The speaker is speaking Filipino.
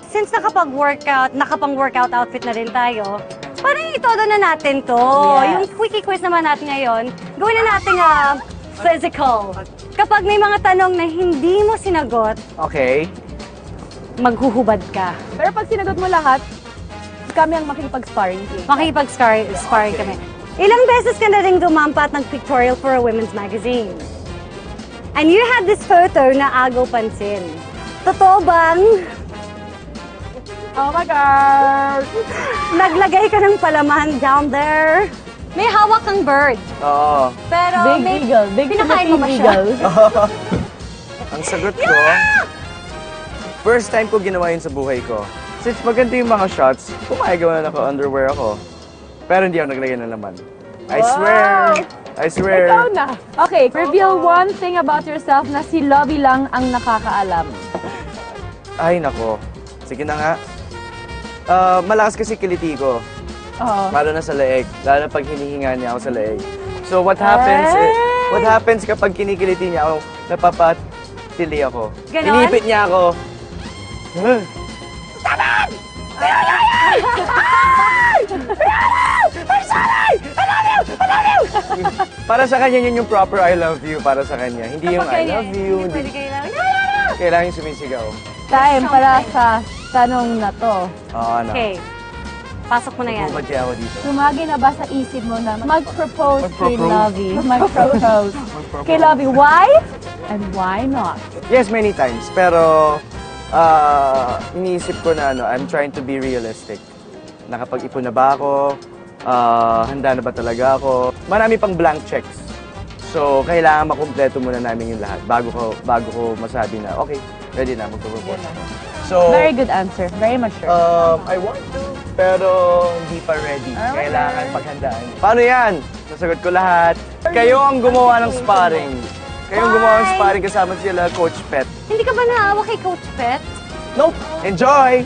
since nakapang-workout outfit na rin tayo, parang itodo na natin to. Yes. Yung quickie quiz naman natin ngayon, gawin na natin physical. Kapag may mga tanong na hindi mo sinagot, Okay. maghuhubad ka. Pero pag sinagot mo lahat, kami ang makikipag-sparring. Makikipag-sparring kami. Ilang beses ka na rin gumampat ng pictorial for a women's magazine. And you had this photo na agaw pansin. Totoo bang Oh my God! naglagay ka ng palaman down there? May hawak kang bird. Oo. Pero Big eagle. Big pinakain mo ba siya? eagle. Ang sagot ko, first time ko ginawa yun sa buhay ko. Since maganda yung mga shots, gumagawa na ako, underwear ako. Pero hindi ako naglagay ng laman. I swear! I swear! Ikaw na. Okay, reveal one thing about yourself na si Lovie lang ang nakakaalam. Ay, nako. Sige na nga. Malakas kasi kiliti ko. Oo. Lalo na sa leeg. Lalo na pag hinihinga niya ako sa leeg. So what happens kapag kinikiliti niya ako, napapatili ako. Ganon? Inipit niya ako. Para sa kanya yun yung proper I love you para sa kanya. Hindi yung I love you. Hindi pwede kayo lang. Kailangan yung sumisigaw. Time para sa tanong na to. Oo, ano. Okay. Pasok mo na yan. Bumad kaya ako dito. Sumagi na ba sa isip mo na mag-propose kay Mag-propose? Lovie? Mag-propose kay Lovie. Why? And why not? Yes, many times. Pero, iniisip ko na I'm trying to be realistic. Nakapag-ipon na ba ako? Handa na ba talaga ako? Marami pang blank checks. So, kailangan makumpleto muna namin yung lahat bago ko masabi na, okay, ready na, magpropose ako. So, Very good answer. Very mature. I want to, pero hindi pa ready. Kailangan paghandaan. Paano yan? Nasagot ko lahat. Kayo ang gumawa ng sparring. Kayo ang gumawa ng sparring kasama sila, Coach Pet. Hindi ka ba naawa kay Coach Pet? Nope! Enjoy!